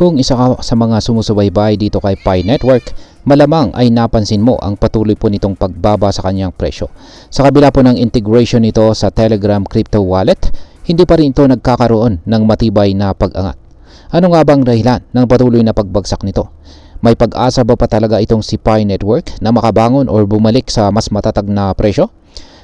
Kung isa ka sa mga sumusubaybay dito kay Pi Network, malamang ay napansin mo ang patuloy po nitong pagbaba sa kanyang presyo. Sa kabila po ng integration nito sa Telegram crypto wallet, hindi pa rin ito nagkakaroon ng matibay na pag-angat. Ano nga bang dahilan ng patuloy na pagbagsak nito? May pag-asa ba pa talaga itong si Pi Network na makabangon or bumalik sa mas matatag na presyo?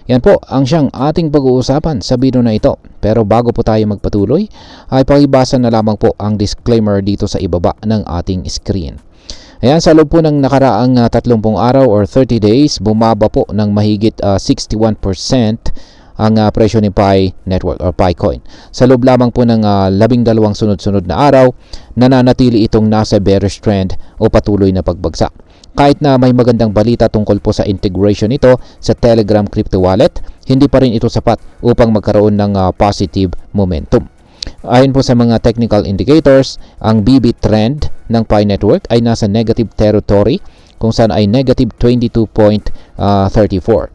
Yan po ang siyang ating pag-uusapan sa video na ito. Pero bago po tayo magpatuloy, ay pakibasa na lamang po ang disclaimer dito sa ibaba ng ating screen. Ayan, sa loob po ng nakaraang 30 araw or 30 days, bumaba po ng mahigit 61% ang presyo ni Pi Network or Pi Coin. Sa loob lamang po ng 12 sunod-sunod na araw, nananatili itong nasa bearish trend o patuloy na pagbagsak. Kahit na may magandang balita tungkol po sa integration nito sa Telegram crypto wallet, hindi pa rin ito sapat upang magkaroon ng positive momentum. Ayon po sa mga technical indicators, ang BB trend ng Pi Network ay nasa negative territory kung saan ay negative 22.34.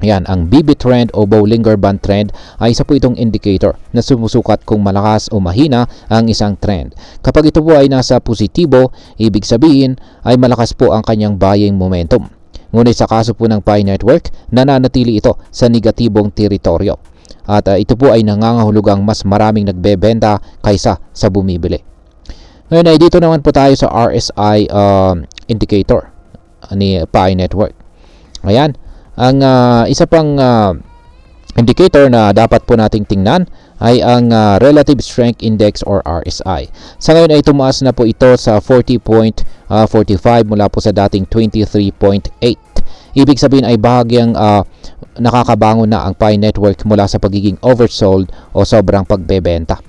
Yan, ang BB trend o Bollinger Band trend ay isa po itong indicator na sumusukat kung malakas o mahina ang isang trend. Kapag ito po ay nasa positibo, ibig sabihin ay malakas po ang kanyang buying momentum. Ngunit sa kaso po ng Pi Network, nananatili ito sa negatibong teritoryo. At ito po ay nangangahulugang mas maraming nagbebenta kaysa sa bumibili. Ngayon ay dito naman po tayo sa RSI indicator ni Pi Network. Ayan. Ang isa pang indicator na dapat po nating tingnan ay ang Relative Strength Index or RSI. Sa ngayon ay tumaas na po ito sa 40.45 mula po sa dating 23.8. Ibig sabihin ay bahagyang nakakabangon na ang Pi Network mula sa pagiging oversold o sobrang pagbebenta.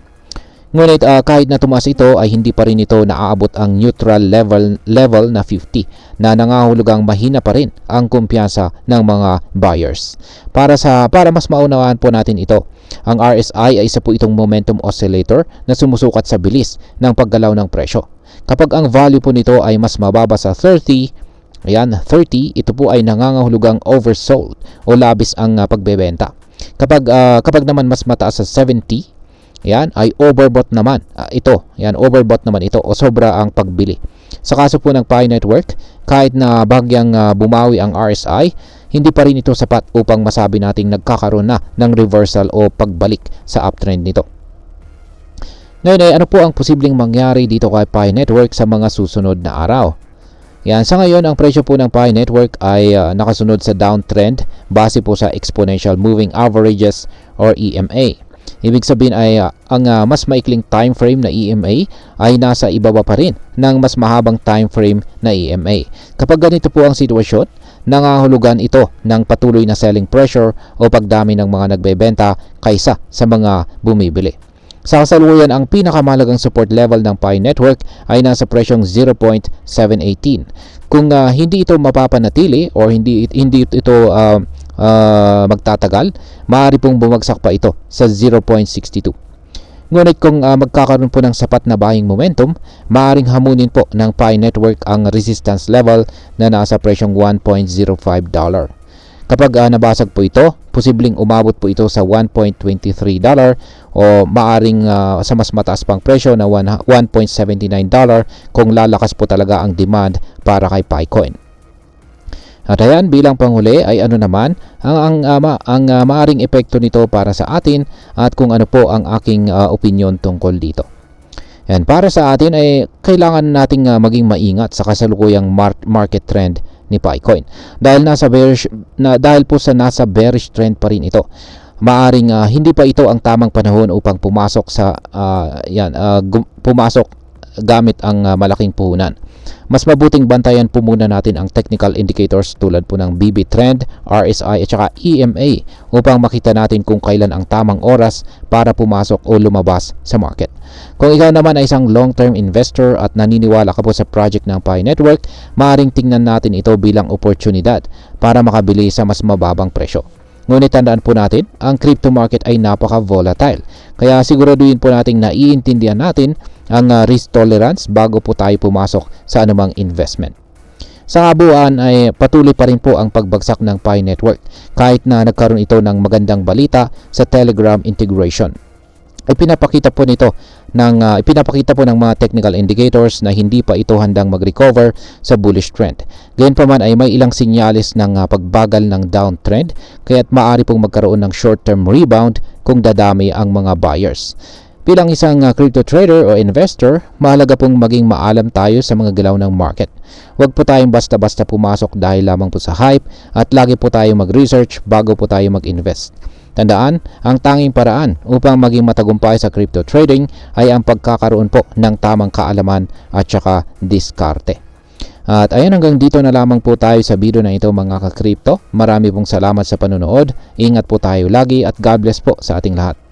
Ngunit kahit na tumaas ito ay hindi pa rin ito naaabot ang neutral level na 50 na nangahulugang mahina pa rin ang kumpiyansa ng mga buyers. Para mas maunawaan po natin ito, ang RSI ay isa po itong momentum oscillator na sumusukat sa bilis ng paggalaw ng presyo. Kapag ang value po nito ay mas mababa sa 30, ayan, 30, ito po ay nangangahulugang oversold o labis ang pagbebenta. Kapag naman mas mataas sa 70, yan ay overbought naman overbought naman ito o sobra ang pagbili. Sa kaso po ng Pi Network, kahit na bagyang bumawi ang RSI, hindi pa rin ito sapat upang masabi nating nagkakaroon na ng reversal o pagbalik sa uptrend nito. Ngayon ay ano po ang posibleng mangyari dito kay Pi Network sa mga susunod na araw? Yan, sa ngayon ang presyo po ng Pi Network ay nakasunod sa downtrend base po sa Exponential Moving Averages or EMA. Ibig sabihin ay ang mas maikling time frame na EMA ay nasa ibaba pa rin ng mas mahabang time frame na EMA. Kapag ganito po ang sitwasyon, nangahulugan ito ng patuloy na selling pressure o pagdami ng mga nagbebenta kaysa sa mga bumibili. Sa kasalukuyan, ang pinakamahalagang support level ng Pi Network ay nasa presyong 0.718. Kung hindi ito mapapanatili or hindi ito magtatagal, maaari pong bumagsak pa ito sa 0.62. Ngunit kung magkakaroon po ng sapat na buying momentum, maaaring hamunin po ng Pi Network ang resistance level na nasa presyong $1.05. Kapag nabasag po ito, posibleng umabot po ito sa $1.23 o maaaring sa mas mataas pang presyo na $1.79 kung lalakas po talaga ang demand para kay Pi Coin. At ayan, bilang panghuli ay ano naman ang maaring epekto nito para sa atin at kung ano po ang aking opinion tungkol dito. Yan, para sa atin ay kailangan nating maging maingat sa kasalukuyang market trend ni Pi Coin. Dahil po sa nasa bearish trend pa rin ito. Maaring hindi pa ito ang tamang panahon upang pumasok pumasok gamit ang malaking puhunan. Mas mabuting bantayan po muna natin ang technical indicators tulad po ng BB trend, RSI at saka EMA upang makita natin kung kailan ang tamang oras para pumasok o lumabas sa market. Kung ikaw naman ay isang long-term investor at naniniwala ka po sa project ng Pi Network, maaaring tingnan natin ito bilang oportunidad para makabili sa mas mababang presyo. Ngunit tandaan po natin, ang crypto market ay napaka-volatile. Kaya siguraduhin po natin na iintindihan natin ang risk tolerance bago po tayo pumasok sa anumang investment. Sa kabuuan ay patuloy pa rin po ang pagbagsak ng Pi Network kahit na nagkaroon ito ng magandang balita sa Telegram integration. Ay pinapakita po nito ipinapakita po ng mga technical indicators na hindi pa ito handang mag-recover sa bullish trend. Gayunpaman ay may ilang sinyalis ng pagbagal ng downtrend, kaya't maaari pong magkaroon ng short-term rebound kung dadami ang mga buyers. Bilang isang crypto trader o investor, mahalaga pong maging maalam tayo sa mga galaw ng market. Huwag po tayong basta-basta pumasok dahil lamang po sa hype at lagi po tayong mag-research bago po tayo mag-invest. Tandaan, ang tanging paraan upang maging matagumpay sa crypto trading ay ang pagkakaroon po ng tamang kaalaman at saka diskarte. At ayan, hanggang dito na lamang po tayo sa video na ito mga ka-crypto. Marami pong salamat sa panonood. Ingat po tayo lagi at God bless po sa ating lahat.